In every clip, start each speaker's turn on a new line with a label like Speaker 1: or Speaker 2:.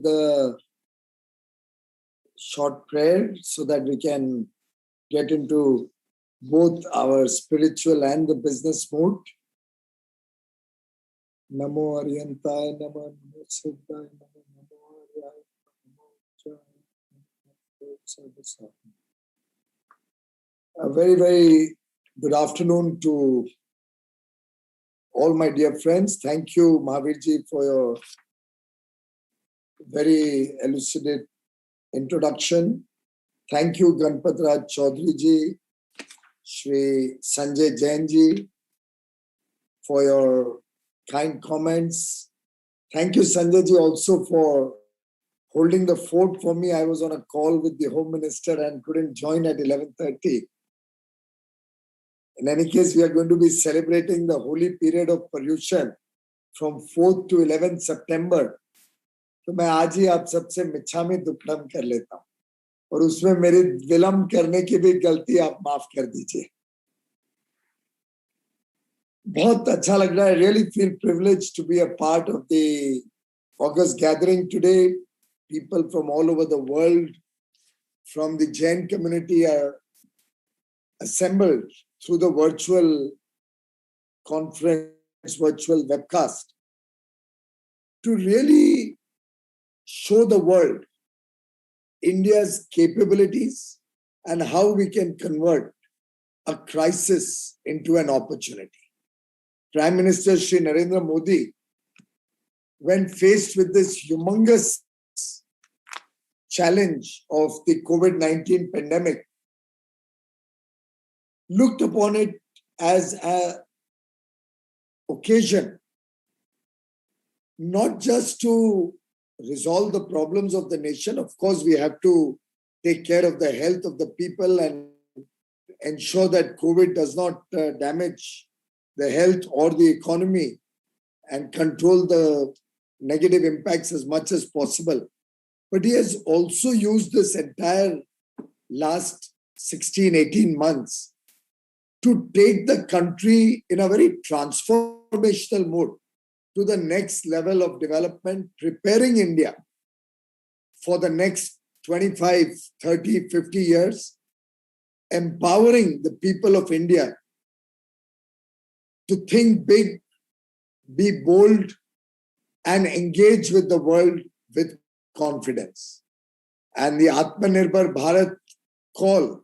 Speaker 1: the short prayer so that we can get into both our spiritual and the business mode. Namo Aryantaya Namo Namo Siddhaya Namo Namo Aryaya Namo Jaya. A very, very good afternoon to all my dear friends. Thank you, Mahavirji, for your very elucidate introduction. Thank you, Ganpatraj Chaudhary ji, Shri Sanjay Jain ji, for your kind comments. Thank you, Sanjay ji, also for holding the fort for me. I was on a call with the Home Minister and couldn't join at 11:30. In any case, we are going to be celebrating the holy period of Piyush from 4th to 11th September. तो मैं आज ही आप सबसे मिच्छामी दुक्कड़म कर लेता हूँ और उसमें मेरी विलंब करने की भी गलती आप माफ कर दीजिए. बहुत अच्छा लग रहा है. Really feel privileged to be a part of the August gathering today. People from all over the world, from the Jain community, are assembled through the virtual conference, virtual webcast, to really show the world India's capabilities and how we can convert a crisis into an opportunity. Prime Minister Shri Narendra Modi, when faced with this humongous challenge of the COVID-19 pandemic, looked upon it as an occasion not just to resolve the problems of the nation. Of course, we have to take care of the health of the people and ensure that COVID does not damage the health or the economy and control the negative impacts as much as possible. But he has also used this entire last 16, 18 months to take the country in a very transformational mode to the next level of development, preparing India for the next 25, 30, 50 years, empowering the people of India to think big, be bold, and engage with the world with confidence. And the Atmanirbhar Bharat call,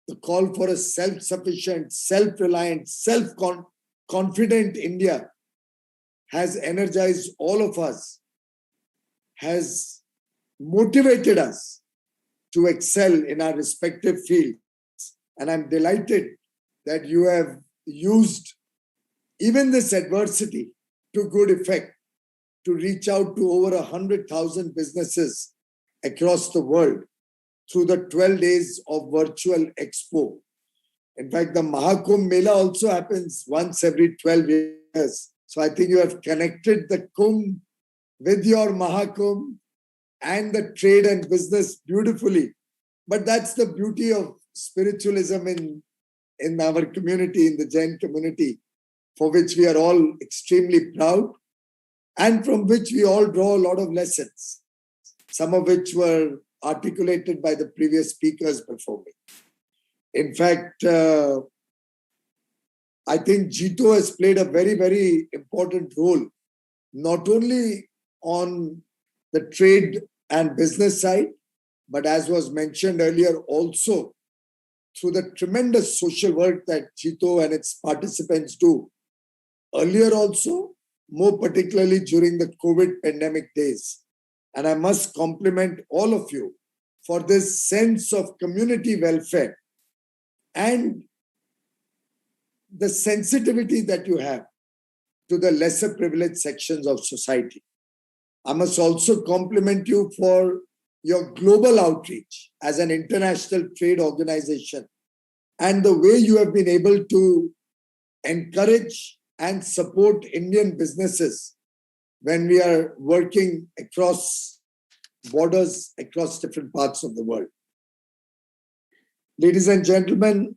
Speaker 1: the call for a self-sufficient, self-reliant, self-confident India, has energized all of us, has motivated us to excel in our respective fields. And I'm delighted that you have used even this adversity to good effect to reach out to over 100,000 businesses across the world through the 12 days of virtual expo. In fact, the Mahakumbh Mela also happens once every 12 years. So I think you have connected the Kumbh with your Mahakumbh and the trade and business beautifully. But that's the beauty of spiritualism in our community, in the Jain community, for which we are all extremely proud and from which we all draw a lot of lessons, some of which were articulated by the previous speakers before me. In fact, I think JITO has played a very, very important role, not only on the trade and business side, but as was mentioned earlier, also through the tremendous social work that JITO and its participants do. Earlier also, more particularly during the COVID pandemic days. And I must compliment all of you for this sense of community welfare and the sensitivity that you have to the lesser privileged sections of society. I must also compliment you for your global outreach as an international trade organization and the way you have been able to encourage and support Indian businesses when we are working across borders, across different parts of the world. Ladies and gentlemen,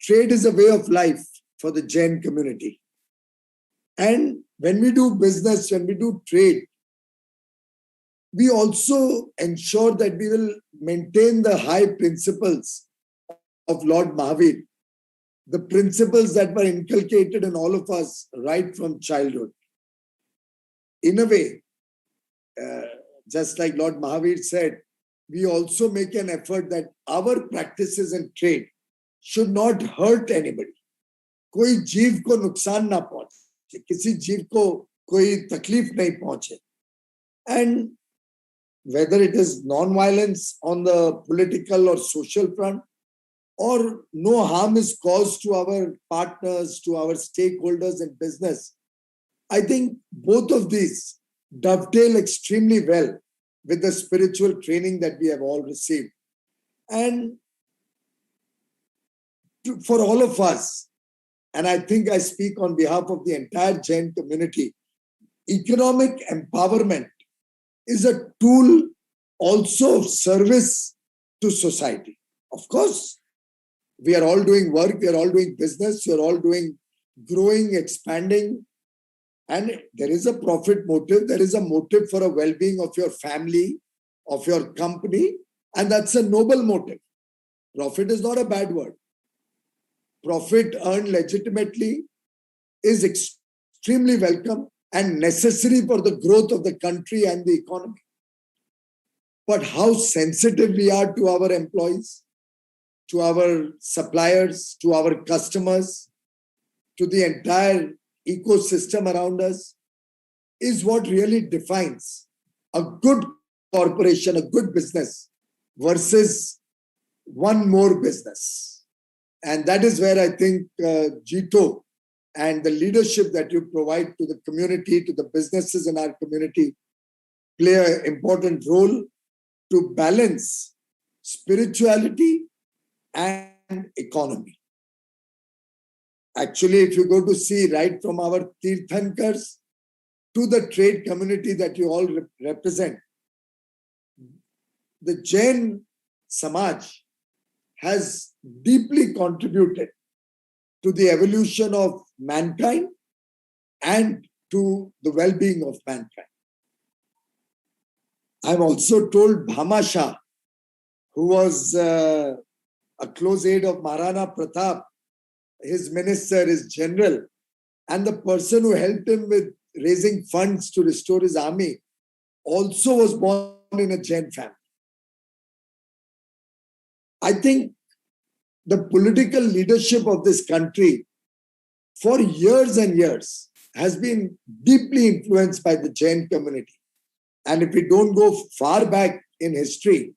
Speaker 1: trade is a way of life for the Jain community. And when we do business, when we do trade, we also ensure that we will maintain the high principles of Lord Mahavir, the principles that were inculcated in all of us right from childhood. In a way, just like Lord Mahavir said, we also make an effort that our practices in trade should not hurt anybody. कोई जीव को नुकसान ना पहुंचे, किसी जीव को कोई तकलीफ नहीं पहुंचे. And whether it is non-violence on the political or social front, or no harm is caused to our partners, to our stakeholders in business, I think both of these dovetail extremely well with the spiritual training that we have all received. And for all of us, and I think I speak on behalf of the entire Jain community, economic empowerment is a tool also of service to society. Of course, we are all doing work, we are all doing business, we are all doing growing, expanding, and there is a profit motive, there is a motive for a well-being of your family, of your company, and that's a noble motive. Profit is not a bad word. Profit earned legitimately is extremely welcome and necessary for the growth of the country and the economy. But how sensitive we are to our employees, to our suppliers, to our customers, to the entire ecosystem around us, is what really defines a good corporation, a good business versus one more business. And that is where I think JITO and the leadership that you provide to the community, to the businesses in our community, play an important role to balance spirituality and economy. Actually, if you go to see right from our Tirthankars to the trade community that you all represent, the Jain Samaj has deeply contributed to the evolution of mankind and to the well-being of mankind. I'm also told Bhama Shah, who was a close aide of Maharana Pratap, his minister, his general, and the person who helped him with raising funds to restore his army, also was born in a Jain family. I think the political leadership of this country for years and years has been deeply influenced by the Jain community. And if we don't go far back in history,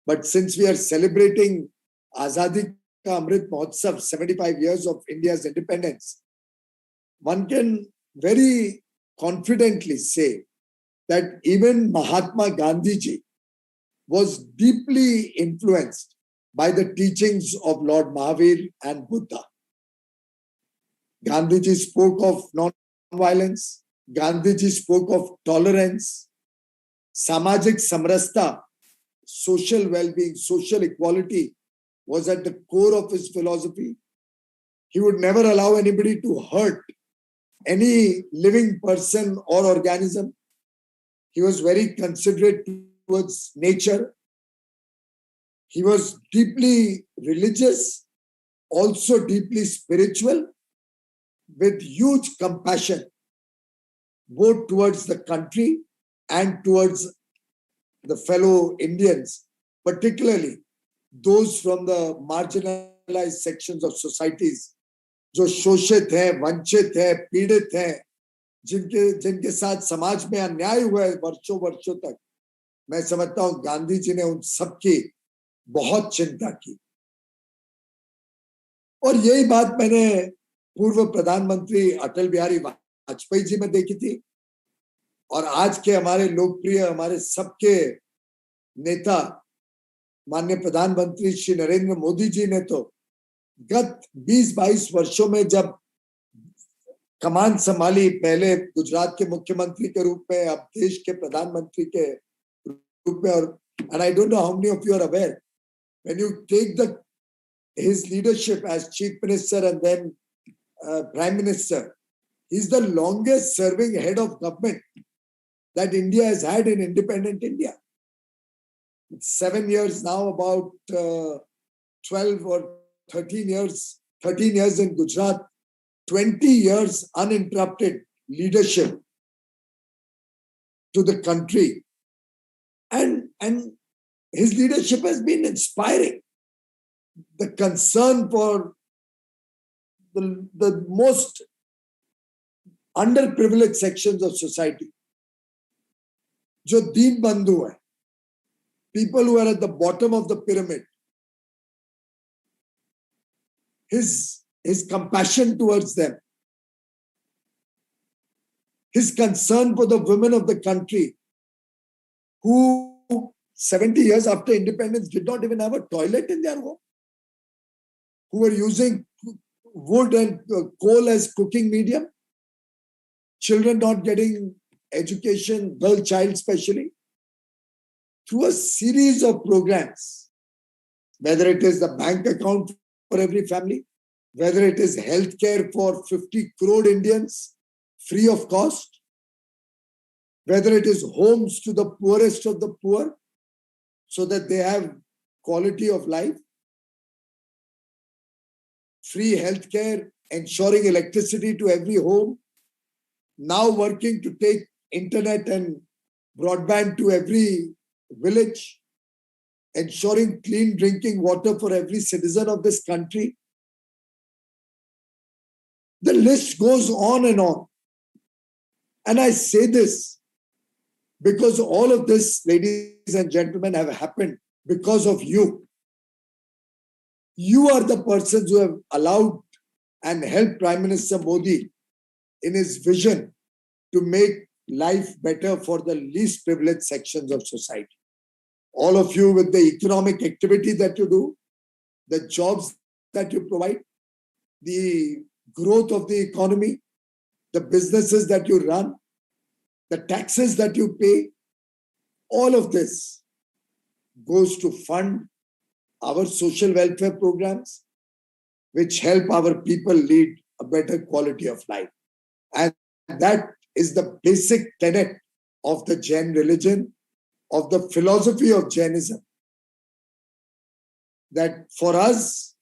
Speaker 1: but since we are celebrating Azadi Ka Amrit Mahotsav, 75 years of India's independence, one can very confidently say that even Mahatma Gandhi ji was deeply influenced by the teachings of Lord Mahavir and Buddha. Gandhiji spoke of non-violence. Gandhiji spoke of tolerance, samajik samrasta, social well-being, social equality was at the core of his philosophy. He would never allow anybody to hurt any living person or organism. He was very considerate towards nature. He was deeply religious, also deeply spiritual, with huge compassion, both towards the country and towards the fellow Indians, particularly those from the marginalized sections of societies, जो शोषित हैं, वंचित हैं, पीड़ित हैं, जिनके साथ समाज में अन्याय हुआ है वर्षों वर्षों तक. मैं समझता हूं गांधी जी ने उन सबकी बहुत चिंता की. और यही बात मैंने पूर्व प्रधानमंत्री अटल बिहारी वाजपेयी जी में देखी थी, और आज के हमारे लोकप्रिय, हमारे सबके नेता माननीय प्रधानमंत्री श्री नरेंद्र मोदी जी ने तो गत 20-22 वर्षों में जब कमान संभाली, पहले गुजरात के मुख्यमंत्री के रूप में, अब देश के प्रधानमंत्री के रूप में, और and I don't know how many of you are aware, when you take his leadership as chief minister and then prime minister, he's the longest serving head of government that India has had in independent India. It's 7 years now, about 12 or 13 years in Gujarat, 20 years uninterrupted leadership to the country. And his leadership has been inspiring. The concern for the most underprivileged sections of society, jo deen bandhu hai, people who are at the bottom of the pyramid, his compassion towards them, his concern for the women of the country who 70 years after independence did not even have a toilet in their home, who were using wood and coal as cooking medium, children not getting education, girl child especially, through a series of programs, whether it is the bank account for every family, whether it is healthcare for 50 crore Indians free of cost, whether it is homes to the poorest of the poor so that they have quality of life, free healthcare, ensuring electricity to every home, now working to take internet and broadband to every village, ensuring clean drinking water for every citizen of this country. The list goes on and on. And I say this because all of this, ladies and gentlemen, have happened because of you. You are the persons who have allowed and helped Prime Minister Modi in his vision to make life better for the least privileged sections of society. All of you, with the economic activity that you do, the jobs that you provide, the growth of the economy, the businesses that you run, the taxes that you pay, all of this goes to fund our social welfare programs, which help our people lead a better quality of life. And that is the basic tenet of the Jain religion, of the philosophy of Jainism. That for us,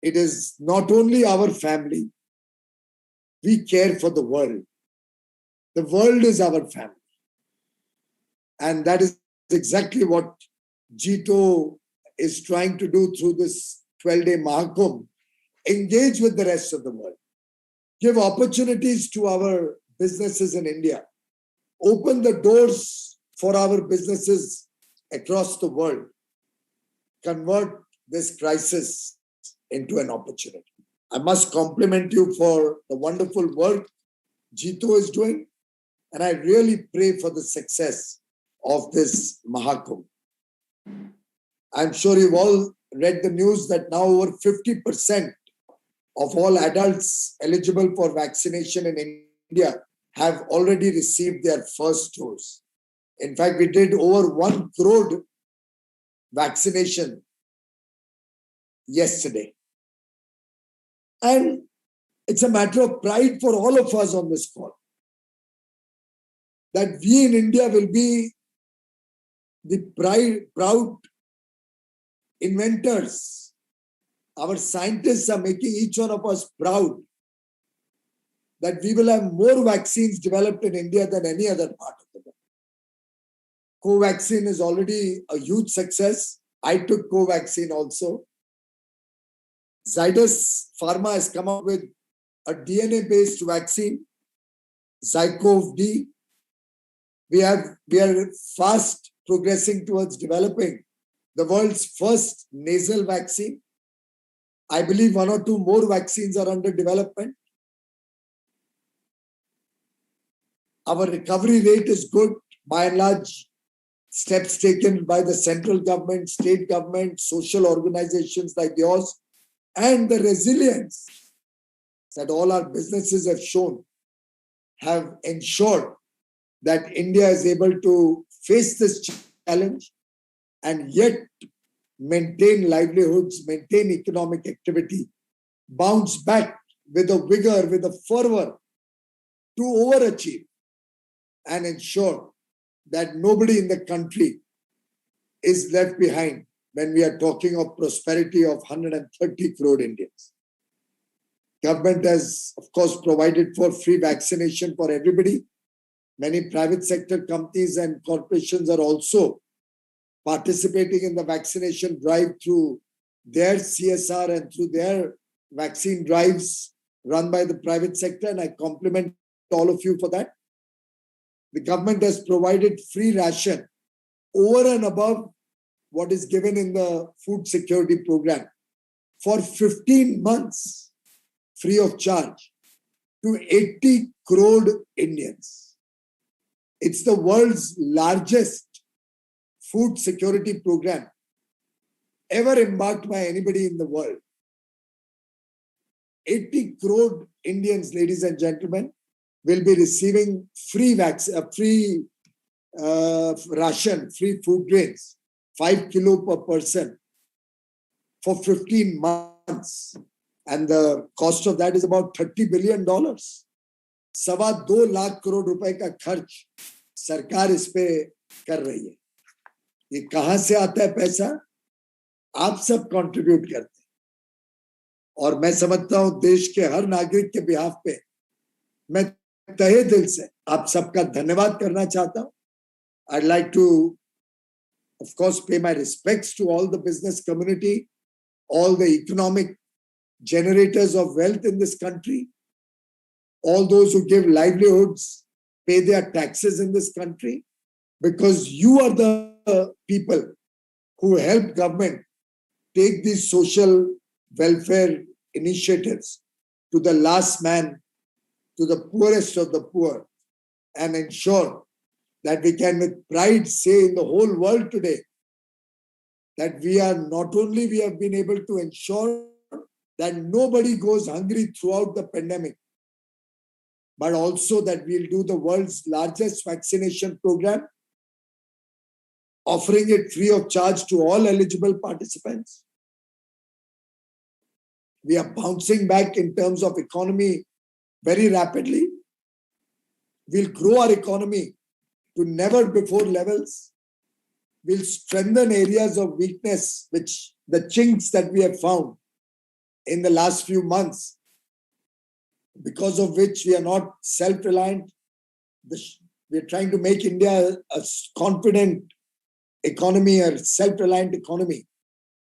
Speaker 1: it is not only our family, we care for the world. The world is our family. And that is exactly what JITO is trying to do through this 12-day Mahakumbh. Engage with the rest of the world. Give opportunities to our businesses in India. Open the doors for our businesses across the world. Convert this crisis into an opportunity. I must compliment you for the wonderful work JITO is doing, and I really pray for the success of this Mahakumbh. I'm sure you've all read the news that now over 50% of all adults eligible for vaccination in India have already received their first dose. In fact, we did over 1 crore vaccination yesterday. And it's a matter of pride for all of us on this call that we in India will be the proud inventors. Our scientists are making each one of us proud that we will have more vaccines developed in India than any other part of the world. Covaxin is already a huge success. I took Covaxin also. Zydus Pharma has come up with a DNA-based vaccine, Govt. We are fast progressing towards developing the world's first nasal vaccine. I believe 1 or 2 more vaccines are under development. Our recovery rate is good, by and large. Steps taken by the central government, state government, social organizations like yours, and the resilience that all our businesses have shown have ensured that India is able to face this challenge and yet maintain livelihoods, maintain economic activity, bounce back with a vigor, with a fervor to overachieve. and ensure that nobody in the country is left behind when we are talking of prosperity of 130 crore Indians. Government has, of course, provided for free vaccination for everybody. Many private sector companies and corporations are also participating in the vaccination drive through their CSR and through their vaccine drives run by the private sector, and I compliment all of you for that. The government has provided free ration over and above what is given in the food security program for 15 months, free of charge, to 80 crore Indians. It's the world's largest food security program ever embarked by anybody in the world. 80 crore Indians, ladies and gentlemen, will be receiving free ration, free food grains, 5 kilo per person for 15 months. And the cost of that is about $30 billion. 2.25 lakh crore रुपए का खर्च सरकार इस पे कर रही है. ये कहां से आता है पैसा? आप सब कंट्रीब्यूट करते हैं. और मैं समझता हूं देश के हर नागरिक के बिहाफ पे मैं तहे दिल से आप सबका धन्यवाद करना चाहता हूं. I'd like to, of course, pay my respects to all the business community, all the economic generators of wealth in this country, all those who give livelihoods, pay their taxes in this country, because you are the people who help government take these social welfare initiatives to the last man, to the poorest of the poor, and ensure that we can with pride say in the whole world today that we have been able to ensure that nobody goes hungry throughout the pandemic, but also that we'll do the world's largest vaccination program, offering it free of charge to all eligible participants. We are bouncing back in terms of economy very rapidly. We'll grow our economy to never before levels. We'll strengthen areas of weakness, which the chinks that we have found in the last few months, because of which we are not self-reliant. We are trying to make India a confident economy, a self-reliant economy,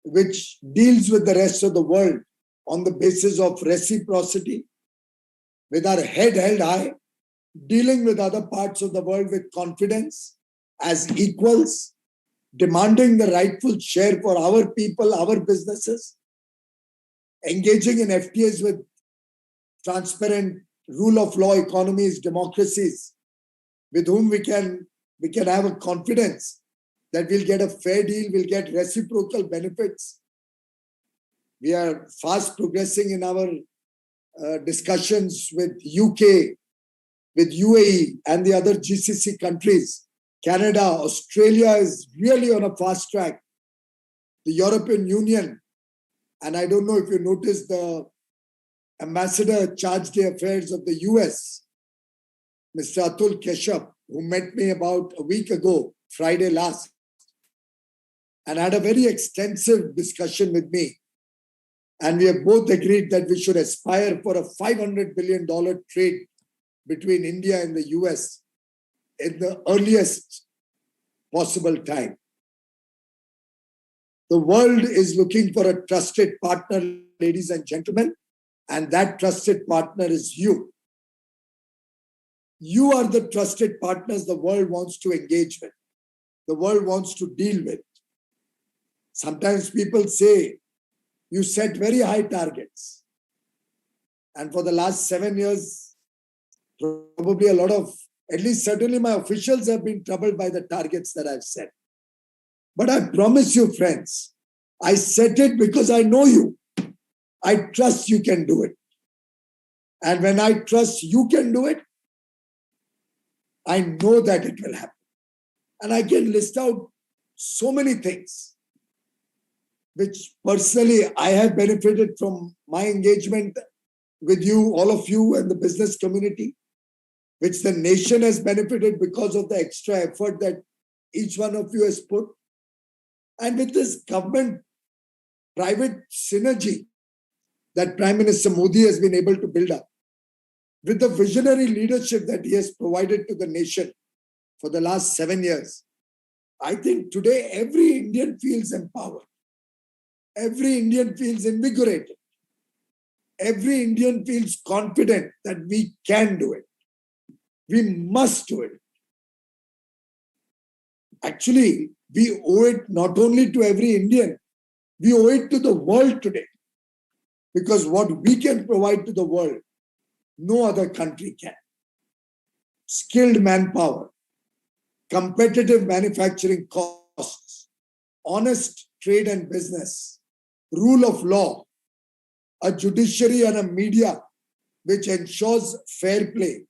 Speaker 1: which deals with the rest of the world on the basis of reciprocity, with our head held high, dealing with other parts of the world with confidence as equals, demanding the rightful share for our people, our businesses, engaging in FTAs with transparent rule of law economies, democracies, with whom we can have a confidence that we'll get a fair deal, we'll get reciprocal benefits. We are fast progressing in our discussions with UK, with UAE and the other GCC countries. Canada, Australia is really on a fast track. The European Union, and I don't know if you noticed the Ambassador Chargé d'Affaires of the US, Mr. Atul Keshav, who met me about a week ago, Friday last, and had a very extensive discussion with me. And we have both agreed that we should aspire for a $500 billion trade between India and the US in the earliest possible time. The world is looking for a trusted partner, ladies and gentlemen, and that trusted partner is you. You are the trusted partners the world wants to engage with, the world wants to deal with. Sometimes people say, you set very high targets. And for the last 7 years, probably a lot of, at least certainly my officials have been troubled by the targets that I've set. But I promise you, friends, I set it because I know you. I trust you can do it. And when I trust you can do it, I know that it will happen. And I can list out so many things which personally I have benefited from my engagement with you, all of you and the business community, which the nation has benefited because of the extra effort that each one of you has put. And with this government-private synergy that Prime Minister Modi has been able to build up, with the visionary leadership that he has provided to the nation for the last 7 years, I think today every Indian feels empowered. Every Indian feels invigorated. Every Indian feels confident that we can do it. We must do it. Actually, we owe it not only to every Indian, we owe it to the world today. Because what we can provide to the world, no other country can. Skilled manpower, competitive manufacturing costs, honest trade and business, rule of law, a judiciary and a media which ensures fair play,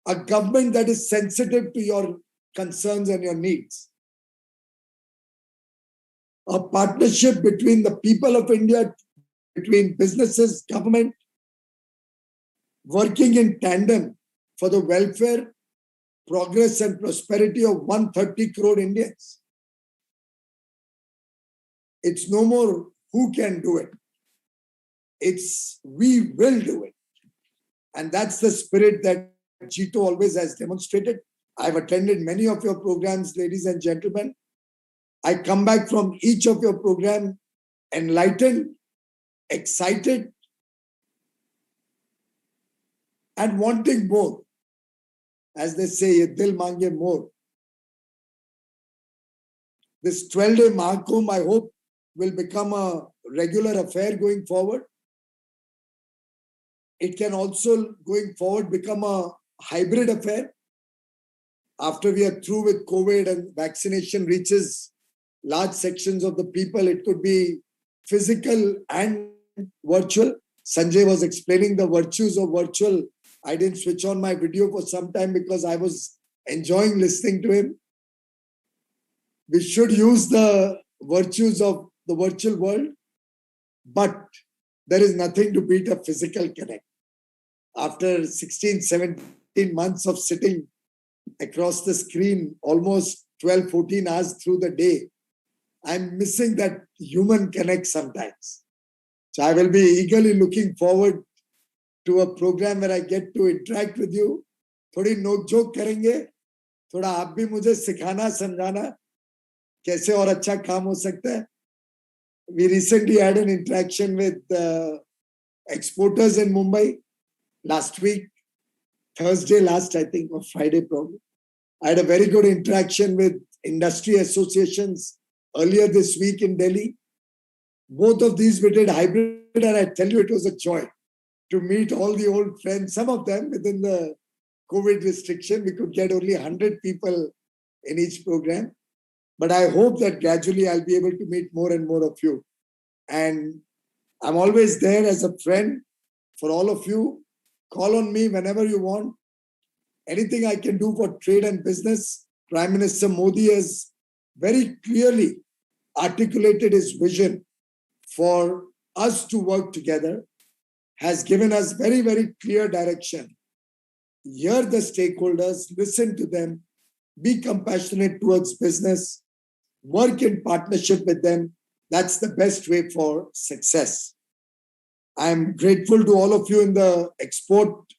Speaker 1: a government that is sensitive to your concerns and your needs, a partnership between the people of India, between businesses, government, working in tandem for the welfare, progress and prosperity of 130 crore Indians. It's no more who can do it. It's we will do it. And that's the spirit that JITO always has demonstrated. I've attended many of your programs, ladies and gentlemen. I come back from each of your programs enlightened, excited, and wanting more. As they say, ye dil mange more. This 12-day Mahakumbh, I hope, will become a regular affair going forward. It can also, going forward, become a hybrid affair. After we are through with COVID and vaccination reaches large sections of the people, it could be physical and virtual. Sanjay was explaining the virtues of virtual. I didn't switch on my video for some time because I was enjoying listening to him. We should use the virtues of the virtual world, but there is nothing to beat a physical connect. After 16, 17 months of sitting across the screen, almost 12, 14 hours through the day, I'm missing that human connect sometimes. So I will be eagerly looking forward to a program where I get to interact with you. थोड़ी नोक-झोंक करेंगे, थोड़ा आप भी मुझे सिखाना, समझाना कैसे और अच्छा काम हो सकता है. We recently had an interaction with exporters in Mumbai last week, Thursday last, I think, or Friday probably. I had a very good interaction with industry associations earlier this week in Delhi. Both of these we did hybrid, and I tell you, it was a joy to meet all the old friends. Some of them within the COVID restriction, we could get only 100 people in each program. But I hope that gradually I'll be able to meet more and more of you. And I'm always there as a friend for all of you. Call on me whenever you want. Anything I can do for trade and business. Prime Minister Modi has very clearly articulated his vision for us to work together, has given us very, very clear direction. Hear the stakeholders, listen to them, be compassionate towards business, work in partnership with them. That's the best way for success. I'm grateful to all of you in the export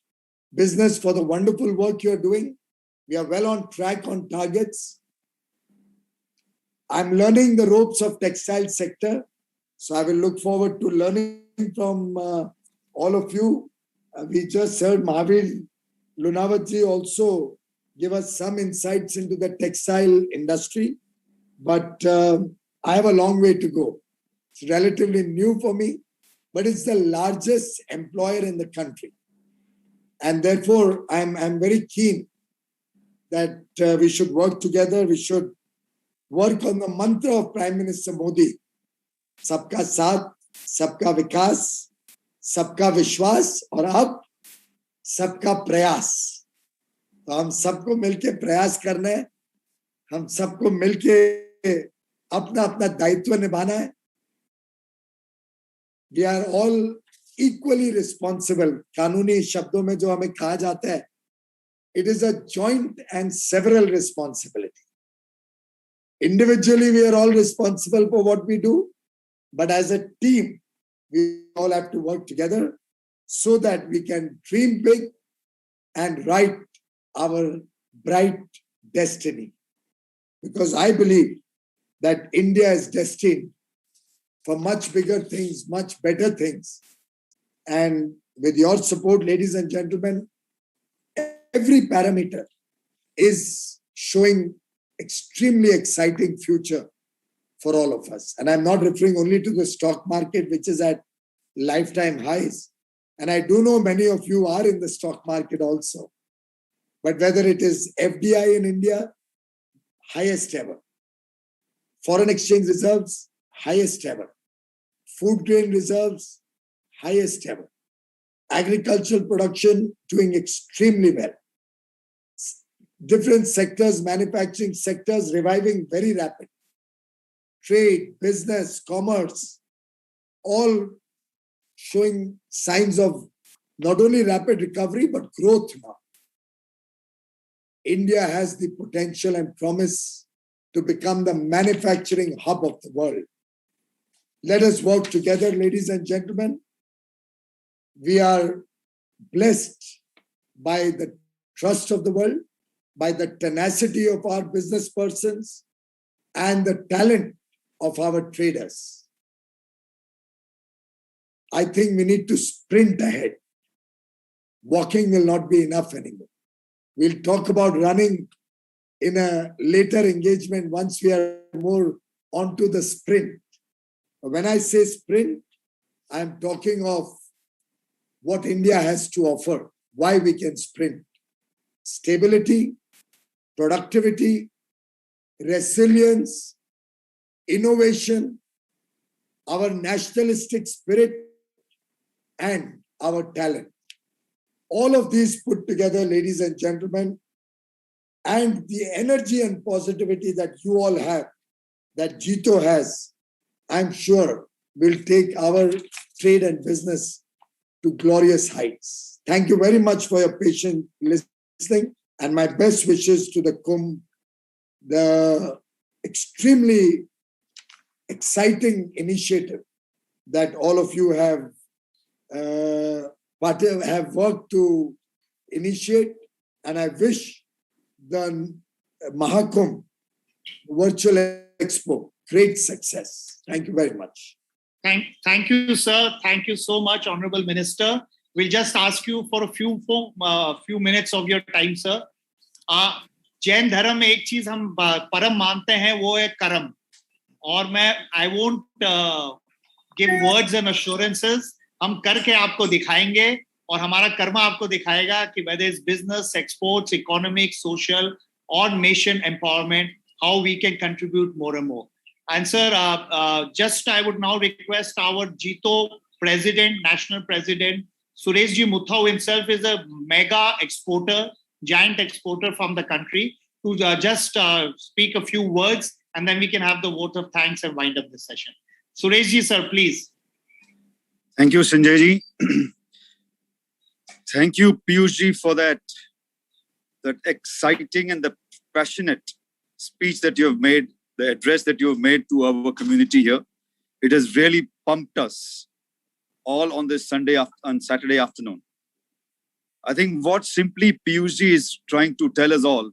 Speaker 1: business for the wonderful work you're doing. We are well on track on targets. I'm learning the ropes of textile sector. So I will look forward to learning from all of you. We just heard Mahavir Lunawatji also give us some insights into the textile industry. But I have a long way to go. It's relatively new for me, but it's the largest employer in the country. And therefore, I'm very keen that we should work together. We should work on the mantra of Prime Minister Modi. Sabka Saath, Sabka Vikas, Sabka Vishwas, और अब सबका प्रयास. तो हम सबको मिलके प्रयास करना है. हम सबको मिलके अपना अपना दायित्व निभाना है. We are all equally responsible. कानूनी शब्दों में जो हमें कहा जाता है, it is a joint and several responsibility. Individually, we are all responsible for what we do, but as a team, we all have to work together so that we can dream big and write our bright destiny. Because I believe that India is destined for much bigger things, much better things. And with your support, ladies and gentlemen, every parameter is showing extremely exciting future for all of us. And I'm not referring only to the stock market, which is at lifetime highs. And I do know many of you are in the stock market also. But whether it is FDI in India, highest ever. Foreign exchange reserves, highest ever. Food grain reserves, highest ever. Agricultural production doing extremely well. Different sectors, manufacturing sectors reviving very rapidly. Trade, business, commerce, all showing signs of not only rapid recovery, but growth now. India has the potential and promise to become the manufacturing hub of the world. Let us work together, ladies and gentlemen. We are blessed by the trust of the world, by the tenacity of our business persons, and the talent of our traders. I think we need to sprint ahead. Walking will not be enough anymore. We'll talk about running in a later engagement once we are more onto the sprint. But when I say sprint, I'm talking of what India has to offer, why we can sprint. Stability, productivity, resilience, innovation, our nationalistic spirit, and our talent. All of these put together, ladies and gentlemen, and the energy and positivity that you all have, that JITO has, I'm sure will take our trade and business to glorious heights. Thank you very much for your patient listening, and my best wishes to the Kumbh, the extremely exciting initiative that all of you have worked to initiate, and I wish the Mahakumbh virtual expo great success. Thank you very much.
Speaker 2: Thank you, sir. Thank you so much, Honorable Minister. We'll just ask you for a few minutes of your time, sir. Jain धर्म में एक चीज हम परम मानते हैं, वो है कर्म. और मैं I won't give words and assurances. हम करके आपको दिखाएंगे और हमारा कर्मा आपको दिखाएगा कि whether it's business, exports, economic, social, or nation empowerment, how we can contribute more and more. And sir, just I would now request our JITO President, National President, Sureshji Muthau himself is a mega exporter, giant exporter from the country, to just speak a few words, and then we can have the vote of thanks and wind up the session. Sureshji, sir, please.
Speaker 3: Thank you, Sanjay ji. Thank you, Piyush ji, for that exciting and the passionate speech that you have made, the address that you have made to our community here. It has really pumped us all on this Saturday afternoon. I think what simply Piyush ji is trying to tell us all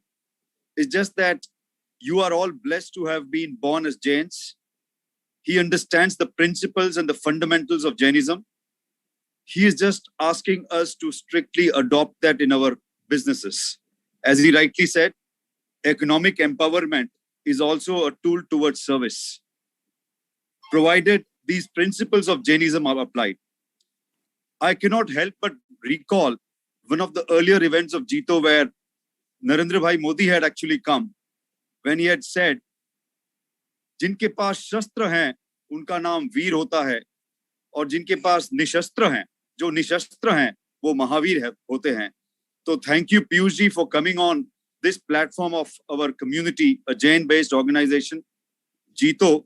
Speaker 3: is just that you are all blessed to have been born as Jains. He understands the principles and the fundamentals of Jainism. He is just asking us to strictly adopt that in our businesses. As he rightly said, economic empowerment is also a tool towards service, provided these principles of Jainism are applied. I cannot help but recall one of the earlier events of JITO where Narendra Bhai Modi had actually come, when he had said, जिनके पास शस्त्र हैं उनका नाम वीर होता है और जिनके पास निशस्त्र हैं, जो निशस्त्र हैं वो महावीर होते हैं. So thank you, Piyush ji, for coming on this platform of our community, a Jain-based organization, JITO,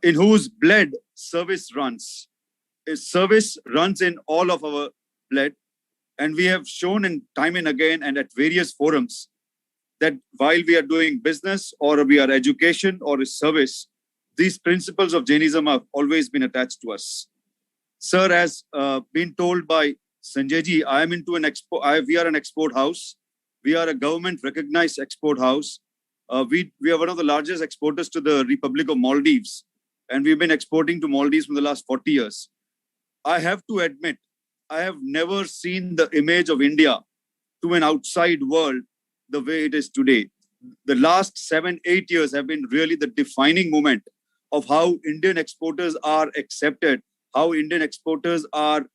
Speaker 3: in whose blood service runs. Service runs in all of our blood, And we have shown in time and again and at various forums that while we are doing business or we are education or a service, these principles of Jainism have always been attached to us. Sir, as been told by Sanjay ji, I am into we are an export house. We are a government recognized export house. We are one of the largest exporters to the Republic of Maldives. And we've been exporting to Maldives for the last 40 years. I have to admit, I have never seen the image of India to an outside world the way it is today. The last 7-8 years have been really the defining moment of how Indian exporters are accepted, how Indian exporters are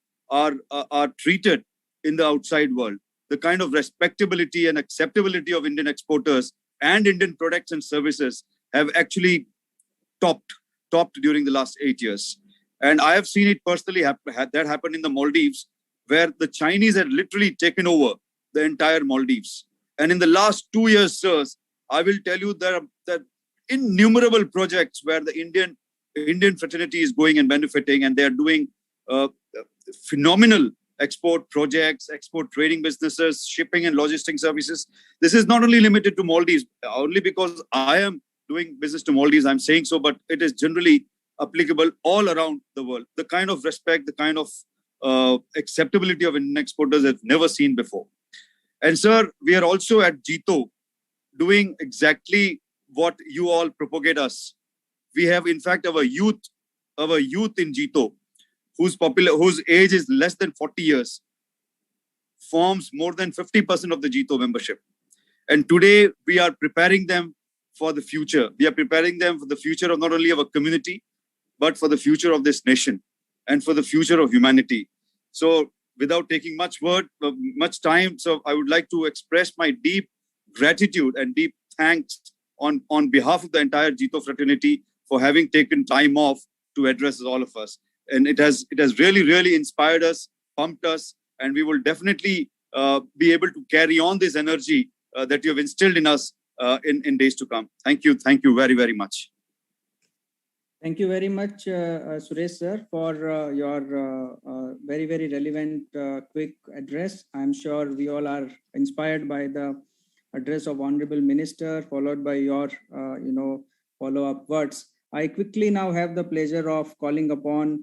Speaker 3: treated in the outside world. The kind of respectability and acceptability of Indian exporters and Indian products and services have actually topped during the last 8 years. And I have seen it personally that happened in the Maldives, where the Chinese had literally taken over the entire Maldives. And in the last 2 years, sirs, I will tell you there are innumerable projects where the Indian fraternity is going and benefiting, and they are doing phenomenal export projects, export trading businesses, shipping and logistics services. This is not only limited to Maldives, only because I am doing business to Maldives, I'm saying so, but it is generally applicable all around the world. The kind of respect, the kind of acceptability of Indian exporters I've never seen before. And sir, we are also at JITO doing exactly what you all propagate us. We have, in fact, our youth in JITO, whose age is less than 40 years, forms more than 50% of the JITO membership. And today we are preparing them for the future. We are preparing them for the future of not only our community, but for the future of this nation and for the future of humanity. So without taking much time, so I would like to express my deep gratitude and deep thanks on behalf of the entire JITO fraternity for having taken time off to address all of us. And it has really, really inspired us, pumped us, and we will definitely be able to carry on this energy that you have instilled in us in days to come. Thank you very, very much.
Speaker 4: Thank you very much, Suresh sir, for your very, very relevant, quick address. I'm sure we all are inspired by the address of Honorable Minister, followed by your, follow-up words. I quickly now have the pleasure of calling upon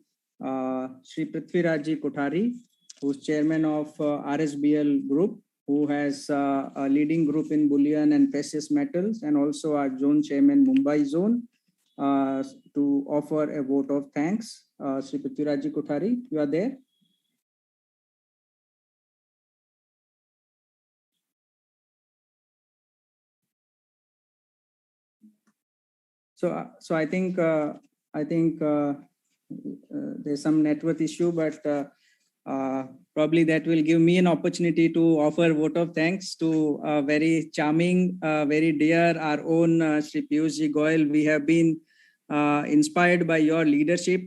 Speaker 4: Shri Prithviraj Kothari, who's chairman of RSBL Group, who has a leading group in bullion and precious metals, and also our zone chairman, Mumbai zone, to offer a vote of thanks. Shri Prithviraj Kothari, you are there? So I think there's some network issue, but probably that will give me an opportunity to offer a vote of thanks to very charming, very dear, our own Shri Piyush Goyal. We have been inspired by your leadership,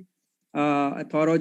Speaker 4: a thorough